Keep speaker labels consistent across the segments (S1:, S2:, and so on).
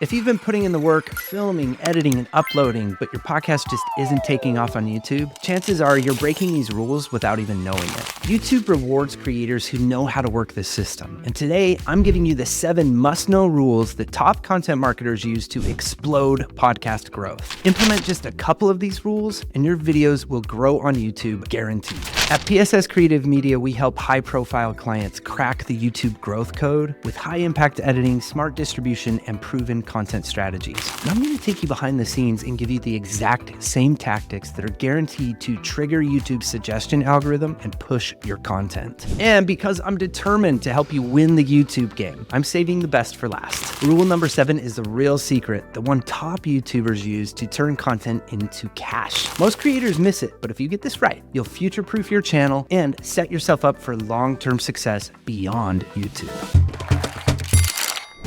S1: If you've been putting in the work, filming, editing, and uploading, but your podcast just isn't taking off on YouTube, chances are you're breaking these rules without even knowing it. YouTube rewards creators who know how to work the system. And today, I'm giving you the 7 must-know rules that top content marketers use to explode podcast growth. Implement just a couple of these rules, and your videos will grow on YouTube, guaranteed. At PSS Creative Media, we help high-profile clients crack the YouTube growth code with high-impact editing, smart distribution, and proven content strategies. Now I'm going to take you behind the scenes and give you the exact same tactics that are guaranteed to trigger YouTube's suggestion algorithm and push your content. And because I'm determined to help you win the YouTube game, I'm saving the best for last. Rule number 7 is the real secret, the one top YouTubers use to turn content into cash. Most creators miss it, but if you get this right, you'll future-proof your channel and set yourself up for long-term success beyond YouTube.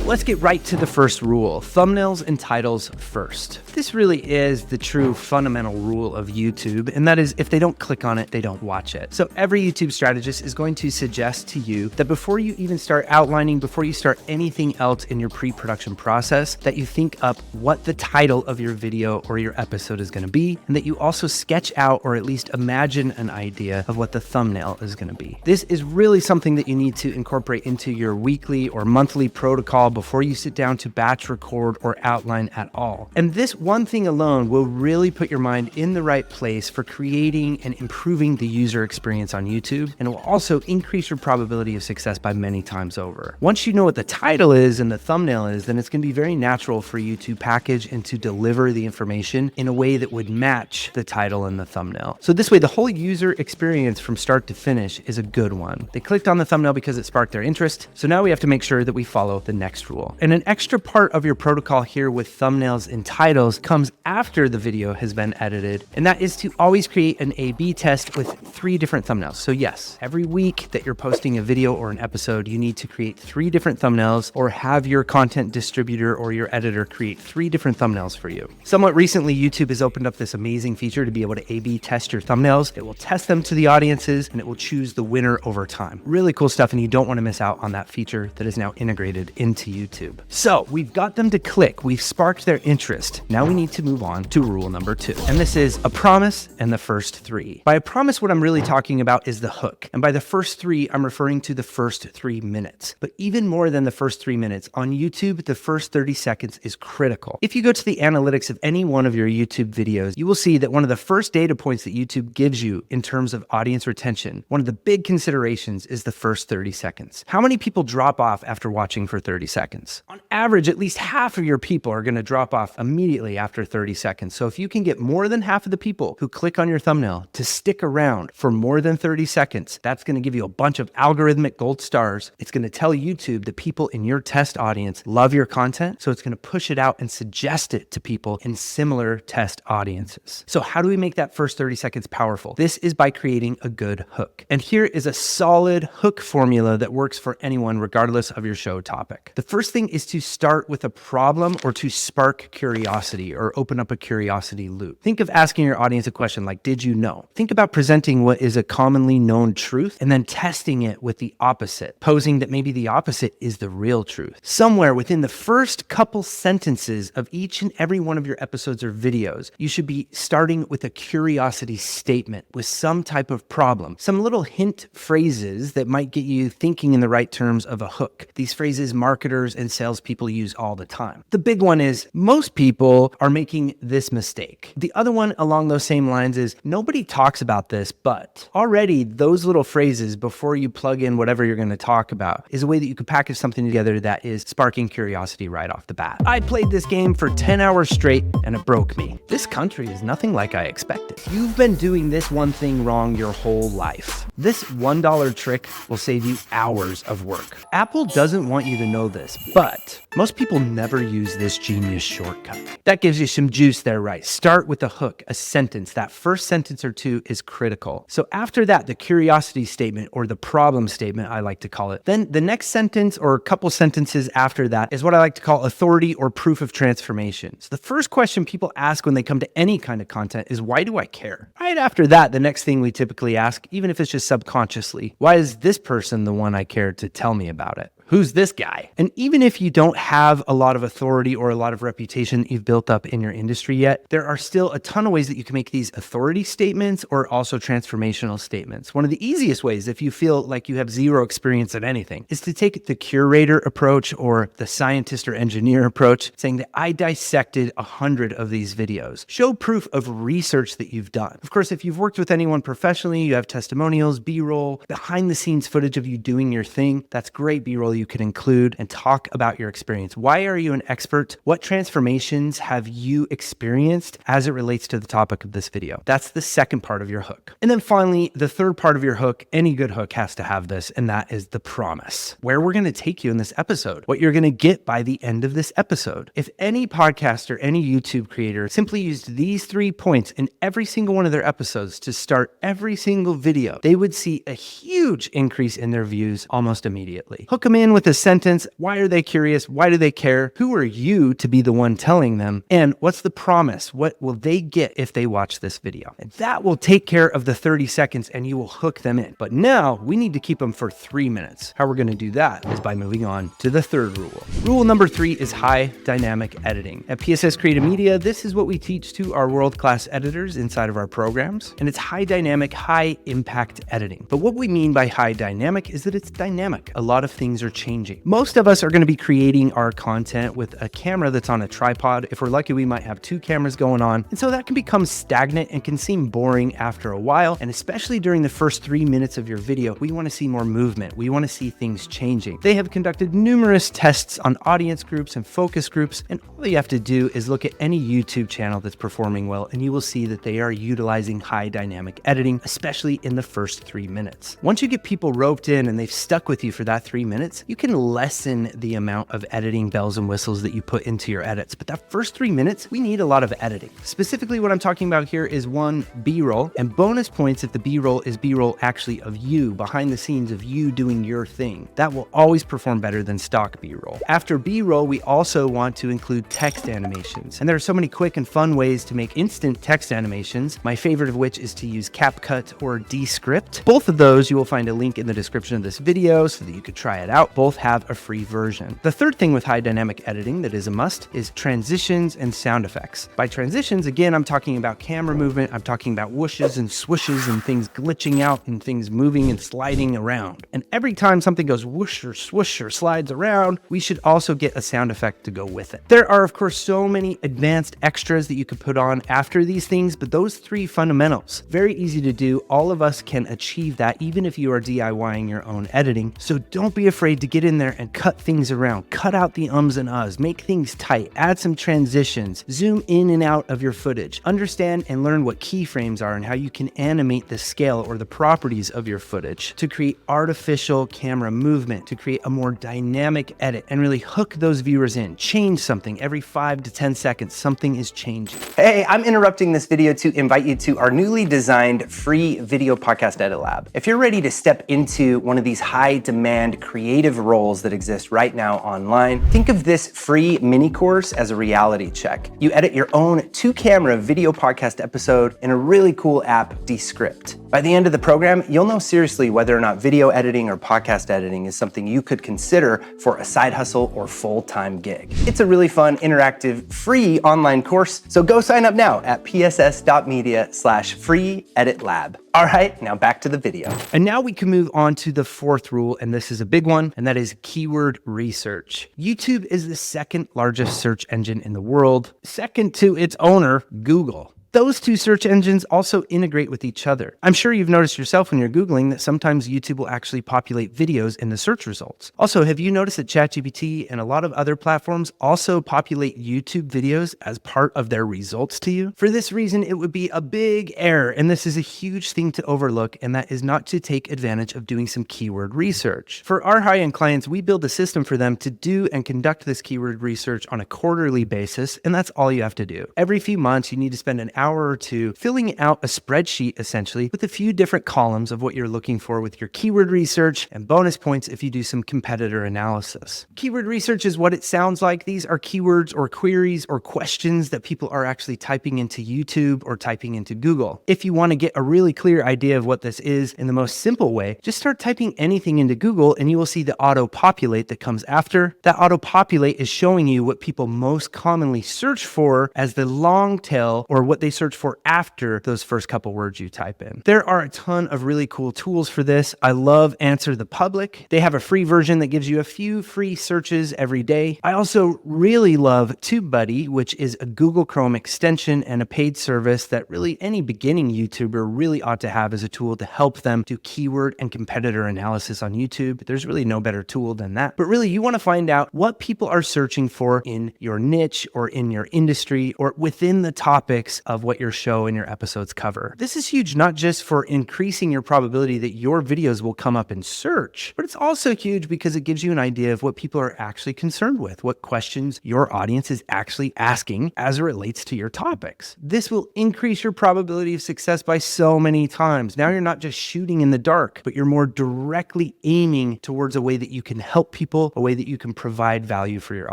S1: Let's get right to the first rule, thumbnails and titles first. This really is the true fundamental rule of YouTube, and that is if they don't click on it, they don't watch it. So every YouTube strategist is going to suggest to you that before you even start outlining, before you start anything else in your pre-production process, that you think up what the title of your video or your episode is going to be, and that you also sketch out or at least imagine an idea of what the thumbnail is going to be. This is really something that you need to incorporate into your weekly or monthly protocol before you sit down to batch record or outline at all. And this one thing alone will really put your mind in the right place for creating and improving the user experience on YouTube, and it will also increase your probability of success by many times over. Once you know what the title is and the thumbnail is, then it's going to be very natural for you to package and to deliver the information in a way that would match the title and the thumbnail. So this way, the whole user experience from start to finish is a good one. They clicked on the thumbnail because it sparked their interest, so now we have to make sure that we follow the next rule. And an extra part of your protocol here with thumbnails and titles comes after the video has been edited, and that is to always create an A/B test with 3 different thumbnails. So yes, every week that you're posting a video or an episode, you need to create 3 different thumbnails or have your content distributor or your editor create 3 different thumbnails for you. Somewhat recently, YouTube has opened up this amazing feature to be able to A/B test your thumbnails. It will test them to the audiences and it will choose the winner over time. Really cool stuff, and you don't want to miss out on that feature that is now integrated into YouTube. So we've got them to click, we've sparked their interest. Now we need to move on to rule number 2. And this is a promise and the first 3. By a promise, what I'm really talking about is the hook. And by the first 3, I'm referring to the first 3 minutes. But even more than the first 3 minutes, on YouTube, the first 30 seconds is critical. If you go to the analytics of any one of your YouTube videos, you will see that one of the first data points that YouTube gives you in terms of audience retention, one of the big considerations is the first 30 seconds. How many people drop off after watching for 30 seconds? On average, at least half of your people are going to drop off immediately after 30 seconds. So if you can get more than half of the people who click on your thumbnail to stick around for more than 30 seconds, that's going to give you a bunch of algorithmic gold stars. It's going to tell YouTube the people in your test audience love your content, so it's going to push it out and suggest it to people in similar test audiences. So how do we make that first 30 seconds powerful? This is by creating a good hook. And here is a solid hook formula that works for anyone regardless of your show topic. The first thing is to start with a problem or to spark curiosity or open up a curiosity loop. Think of asking your audience a question like, did you know? Think about presenting what is a commonly known truth and then testing it with the opposite, posing that maybe the opposite is the real truth. Somewhere within the first couple sentences of each and every one of your episodes or videos, you should be starting with a curiosity statement with some type of problem, some little hint phrases that might get you thinking in the right terms of a hook. These phrases marketers and salespeople use all the time. The big one is most people are making this mistake. The other one along those same lines is nobody talks about this, but already those little phrases before you plug in whatever you're going to talk about is a way that you could package something together that is sparking curiosity right off the bat. I played this game for 10 hours straight and it broke me. This country is nothing like I expected. You've been doing this one thing wrong your whole life. This $1 trick will save you hours of work. Apple doesn't want you to know this, but most people never use this genius shortcut. That gives you some juice there, right? Start with a hook, a sentence. That first sentence or 2 is critical. So after that, the curiosity statement or the problem statement, I like to call it. Then the next sentence or a couple sentences after that is what I like to call authority or proof of transformation. So the first question people ask when they come to any kind of content is, why do I care? Right after that, the next thing we typically ask, even if it's just subconsciously, why is this person the one I care to tell me about it? Who's this guy? And even if you don't have a lot of authority or a lot of reputation that you've built up in your industry yet, there are still a ton of ways that you can make these authority statements or also transformational statements. One of the easiest ways, if you feel like you have zero experience at anything, is to take the curator approach or the scientist or engineer approach, saying that I dissected 100 of these videos. Show proof of research that you've done. Of course, if you've worked with anyone professionally, you have testimonials, B-roll, behind the scenes footage of you doing your thing. That's great B-roll you could include and talk about your experience. Why are you an expert? What transformations have you experienced as it relates to the topic of this video? That's the second part of your hook. And then finally, the third part of your hook, any good hook has to have this, and that is the promise. Where we're going to take you in this episode, what you're going to get by the end of this episode. If any podcaster, any YouTube creator simply used these 3 points in every single one of their episodes to start every single video, they would see a huge increase in their views almost immediately. Hook them in with a sentence. Why are they curious? Why do they care? Who are you to be the one telling them? And what's the promise? What will they get if they watch this video? And that will take care of the 30 seconds and you will hook them in. But now we need to keep them for 3 minutes. How we're going to do that is by moving on to the third rule. Rule number 3 is high dynamic editing. At PSS Creative Media, this is what we teach to our world-class editors inside of our programs. And it's high dynamic, high impact editing. But what we mean by high dynamic is that it's dynamic. A lot of things are changing. Most of us are going to be creating our content with a camera that's on a tripod. If we're lucky, we might have 2 cameras going on. And so that can become stagnant and can seem boring after a while. And especially during the first 3 minutes of your video, we want to see more movement. We want to see things changing. They have conducted numerous tests on audience groups and focus groups. And all you have to do is look at any YouTube channel that's performing well, and you will see that they are utilizing high dynamic editing, especially in the first 3 minutes. Once you get people roped in and they've stuck with you for that 3 minutes, you can lessen the amount of editing bells and whistles that you put into your edits. But that first 3 minutes, we need a lot of editing. Specifically, what I'm talking about here is 1, B-roll, and bonus points if the B-roll is B-roll actually of you, behind the scenes of you doing your thing. That will always perform better than stock B-roll. After B-roll, we also want to include text animations. And there are so many quick and fun ways to make instant text animations, my favorite of which is to use CapCut or Descript. Both of those, you will find a link in the description of this video so that you could try it out. Both have a free version. The third thing with high dynamic editing that is a must is transitions and sound effects. By transitions, again, I'm talking about camera movement. I'm talking about whooshes and swooshes and things glitching out and things moving and sliding around. And every time something goes whoosh or swoosh or slides around, we should also get a sound effect to go with it. There are, of course, so many advanced extras that you could put on after these things, but those 3 fundamentals, very easy to do. All of us can achieve that, even if you are DIYing your own editing. So don't be afraid to get in there and cut things around, cut out the ums and uhs, make things tight, add some transitions, zoom in and out of your footage, understand and learn what keyframes are and how you can animate the scale or the properties of your footage to create artificial camera movement, to create a more dynamic edit and really hook those viewers in. Change something every 5 to 10 seconds, something is changing. Hey, I'm interrupting this video to invite you to our newly designed free video podcast EdiLab. If you're ready to step into one of these high demand creative roles that exist right now online, think of this free mini course as a reality check. You edit your own 2-camera video podcast episode in a really cool app, Descript. By the end of the program, you'll know seriously whether or not video editing or podcast editing is something you could consider for a side hustle or full-time gig. It's a really fun, interactive, free online course, so go sign up now at pss.media/free EditLab. All right, now back to the video. And now we can move on to the 4th rule, and this is a big one, and that is keyword research. YouTube is the 2nd largest search engine in the world, second to its owner, Google. Those 2 search engines also integrate with each other. I'm sure you've noticed yourself when you're Googling that sometimes YouTube will actually populate videos in the search results. Also, have you noticed that ChatGPT and a lot of other platforms also populate YouTube videos as part of their results to you? For this reason, it would be a big error, and this is a huge thing to overlook, and that is not to take advantage of doing some keyword research. For our high-end clients, we build a system for them to do and conduct this keyword research on a quarterly basis, and that's all you have to do. Every few months, you need to spend an hour or two filling out a spreadsheet essentially with a few different columns of what you're looking for with your keyword research and bonus points if you do some competitor analysis. Keyword research is what it sounds like. These are keywords or queries or questions that people are actually typing into YouTube or typing into Google. If you want to get a really clear idea of what this is in the most simple way, just start typing anything into Google and you will see the auto-populate that comes after. That auto-populate is showing you what people most commonly search for as the long tail, or what they search for after those first couple words you type in. There are a ton of really cool tools for this. I love Answer the Public. They have a free version that gives you a few free searches every day. I also really love TubeBuddy, which is a Google Chrome extension and a paid service that really any beginning YouTuber really ought to have as a tool to help them do keyword and competitor analysis on YouTube. There's really no better tool than that. But really, you want to find out what people are searching for in your niche or in your industry or within the topics of what your show and your episodes cover. This is huge, not just for increasing your probability that your videos will come up in search, but it's also huge because it gives you an idea of what people are actually concerned with, what questions your audience is actually asking as it relates to your topics. This will increase your probability of success by so many times. Now you're not just shooting in the dark, but you're more directly aiming towards a way that you can help people, a way that you can provide value for your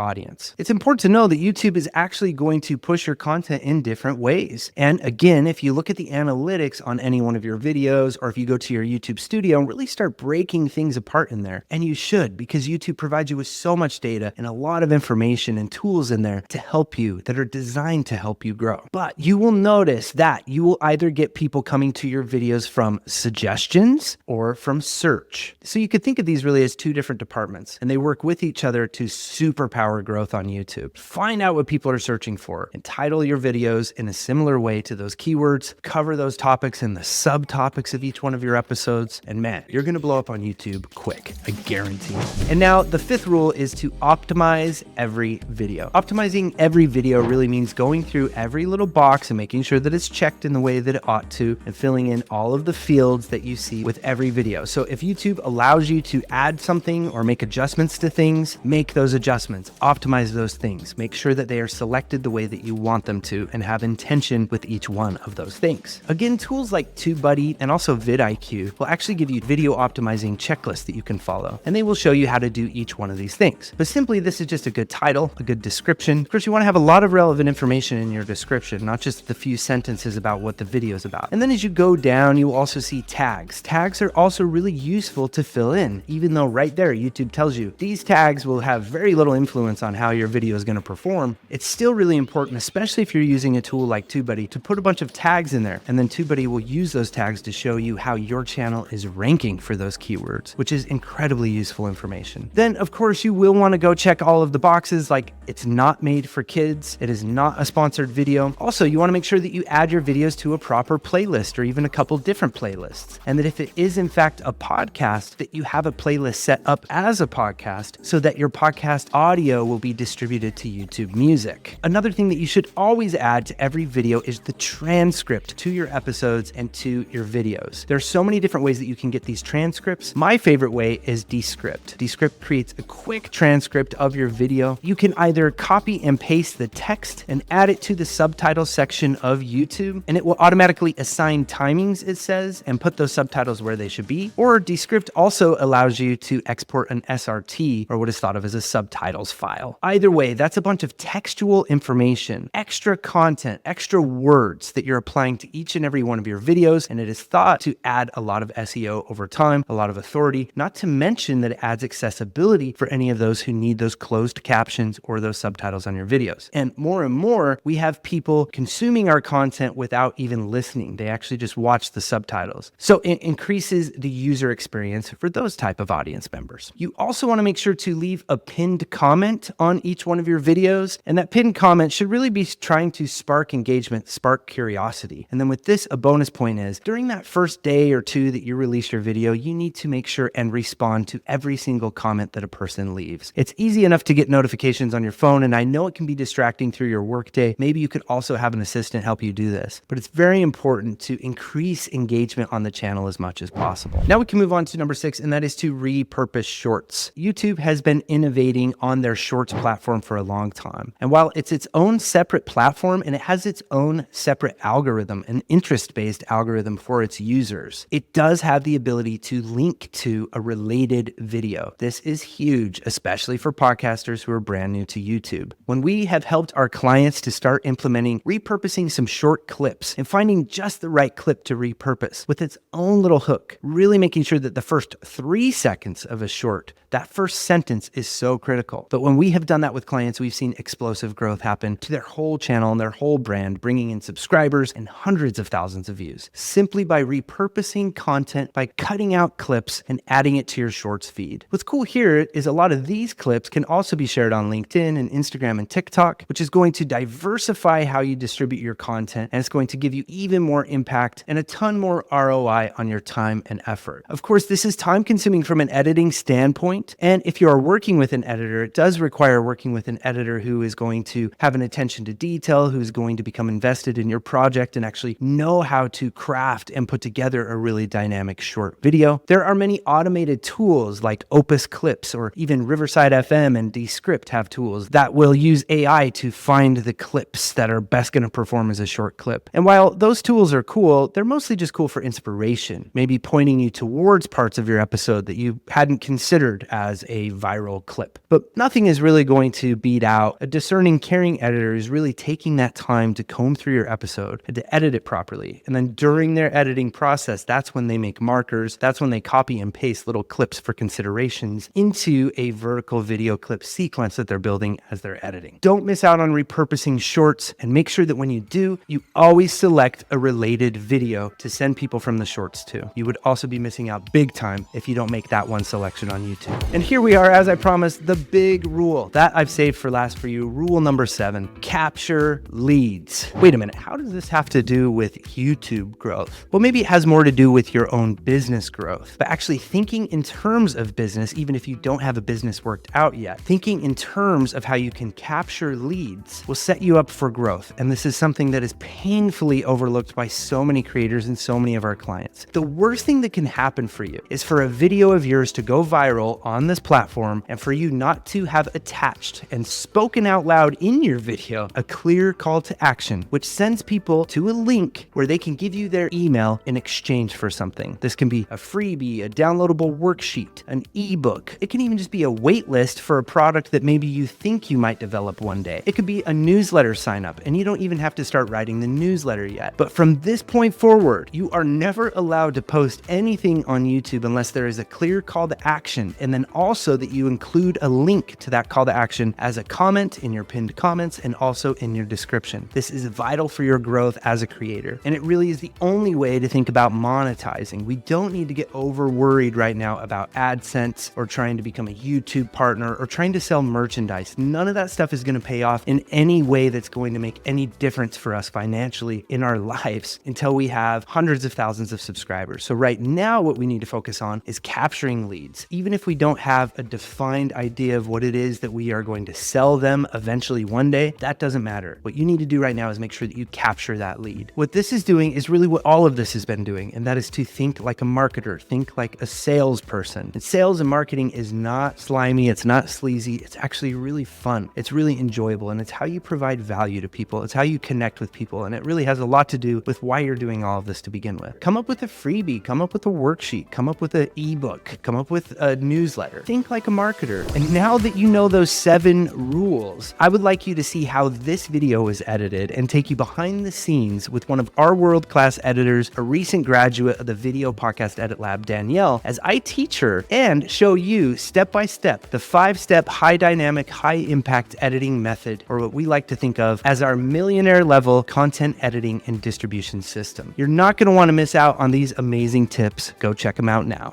S1: audience. It's important to know that YouTube is actually going to push your content in different ways. And again, if you look at the analytics on any one of your videos, or if you go to your YouTube studio and really start breaking things apart in there, and you should, because YouTube provides you with so much data and a lot of information and tools in there to help you that are designed to help you grow. But you will notice that you will either get people coming to your videos from suggestions or from search. So you could think of these really as two different departments, and they work with each other to superpower growth on YouTube. Find out what people are searching for and title your videos in a similar way to those keywords, cover those topics in the subtopics of each one of your episodes, and man, you're gonna blow up on YouTube quick, I guarantee it. And now the fifth rule is to optimize every video. Optimizing every video really means going through every little box and making sure that it's checked in the way that it ought to, and filling in all of the fields that you see with every video. So if YouTube allows you to add something or make adjustments to things, make those adjustments, optimize those things, make sure that they are selected the way that you want them to, and have intention with each one of those things. Again, tools like TubeBuddy and also vidIQ will actually give you video optimizing checklists that you can follow, and they will show you how to do each one of these things. But simply, this is just a good title, a good description. Of course, you want to have a lot of relevant information in your description, not just the few sentences about what the video is about. And then as you go down, you will also see tags. Tags are also really useful to fill in, even though right there, YouTube tells you these tags will have very little influence on how your video is going to perform. It's still really important, especially if you're using a tool like TubeBuddy, to put a bunch of tags in there, and then TubeBuddy will use those tags to show you how your channel is ranking for those keywords, which is incredibly useful information. Then, of course, you will want to go check all of the boxes, like it's not made for kids, it is not a sponsored video. Also, you want to make sure that you add your videos to a proper playlist or even a couple different playlists, and that if it is in fact a podcast, that you have a playlist set up as a podcast so that your podcast audio will be distributed to YouTube Music. Another thing that you should always add to every video is the transcript to your episodes and to your videos. There are so many different ways that you can get these transcripts. My favorite way is Descript. Descript creates a quick transcript of your video. You can either copy and paste the text and add it to the subtitle section of YouTube, and it will automatically assign timings, it says, and put those subtitles where they should be. Or Descript also allows you to export an SRT, or what is thought of as a subtitles file. Either way, that's a bunch of textual information, extra content, extra words that you're applying to each and every one of your videos, and it is thought to add a lot of SEO over time, a lot of authority, not to mention that it adds accessibility for any of those who need those closed captions or those subtitles on your videos. And more, we have people consuming our content without even listening. They actually just watch the subtitles. So it increases the user experience for those type of audience members. You also want to make sure to leave a pinned comment on each one of your videos, and that pinned comment should really be trying to spark engagement, spark curiosity. And then with this, a bonus point is during that first day or two that you release your video, you need to make sure and respond to every single comment that a person leaves. It's easy enough to get notifications on your phone, and I know it can be distracting through your workday. Maybe you could also have an assistant help you do this, but it's very important to increase engagement on the channel as much as possible. Now we can move on to number 6, and that is to repurpose shorts. YouTube has been innovating on their shorts platform for a long time. And while it's its own separate platform and it has its own own separate algorithm, an interest-based algorithm for its users. It does have the ability to link to a related video. This is huge, especially for podcasters who are brand new to YouTube. When we have helped our clients to start implementing repurposing some short clips and finding just the right clip to repurpose with its own little hook, really making sure that the first 3 seconds of a short, that first sentence is so critical. But when we have done that with clients, we've seen explosive growth happen to their whole channel and their whole brand, bringing in subscribers and hundreds of thousands of views simply by repurposing content, by cutting out clips and adding it to your shorts feed. What's cool here is a lot of these clips can also be shared on LinkedIn and Instagram and TikTok, which is going to diversify how you distribute your content, and it's going to give you even more impact and a ton more ROI on your time and effort. Of course, this is time consuming from an editing standpoint, and if you are working with an editor, it does require working with an editor who is going to have an attention to detail, who's going to become invested in your project and actually know how to craft and put together a really dynamic short video. There are many automated tools like Opus Clips, or even Riverside FM and Descript have tools that will use AI to find the clips that are best going to perform as a short clip. And while those tools are cool, they're mostly just cool for inspiration, maybe pointing you towards parts of your episode that you hadn't considered as a viral clip. But nothing is really going to beat out a discerning, caring editor who's really taking that time to comb through your episode and to edit it properly. And then during their editing process, that's when they make markers. That's when they copy and paste little clips for considerations into a vertical video clip sequence that they're building as they're editing. Don't miss out on repurposing shorts, and make sure that when you do, you always select a related video to send people from the shorts to. You would also be missing out big time if you don't make that one selection on YouTube. And here we are, as I promised, the big rule that I've saved for last for you. Rule number 7, capture leads. Wait a minute, how does this have to do with YouTube growth? Well, maybe it has more to do with your own business growth, but actually thinking in terms of business, even if you don't have a business worked out yet, thinking in terms of how you can capture leads will set you up for growth. And this is something that is painfully overlooked by so many creators and so many of our clients. The worst thing that can happen for you is for a video of yours to go viral on this platform and for you not to have attached and spoken out loud in your video a clear call to action, which sends people to a link where they can give you their email in exchange for something. This can be a freebie, a downloadable worksheet, an ebook. It can even just be a wait list for a product that maybe you think you might develop one day. It could be a newsletter sign up, and you don't even have to start writing the newsletter yet. But from this point forward, you are never allowed to post anything on YouTube unless there is a clear call to action, and then also that you include a link to that call to action as a comment in your pinned comments and also in your description. This is vital for your growth as a creator, and it really is the only way to think about monetizing. We don't need to get over worried right now about AdSense or trying to become a YouTube partner or trying to sell merchandise. None of that stuff is going to pay off in any way that's going to make any difference for us financially in our lives until we have hundreds of thousands of subscribers. So right now, what we need to focus on is capturing leads. Even if we don't have a defined idea of what it is that we are going to sell them eventually one day, that doesn't matter. What you need to do right now is make sure that you capture that lead. What this is doing is really what all of this has been doing, and that is to think like a marketer, think like a salesperson. And sales and marketing is not slimy, it's not sleazy, it's actually really fun. It's really enjoyable, and it's how you provide value to people. It's how you connect with people, and it really has a lot to do with why you're doing all of this to begin with. Come up with a freebie, come up with a worksheet, come up with an ebook, come up with a newsletter. Think like a marketer. And now that you know those 7 rules, I would like you to see how this video was edited and take you behind the scenes with one of our world-class editors, a recent graduate of the Video+Podcast EditLab, Danielle, as I teach her and show you step-by-step the 5-step high-dynamic, high-impact editing method, or what we like to think of as our millionaire-level content editing and distribution system. You're not going to want to miss out on these amazing tips. Go check them out now.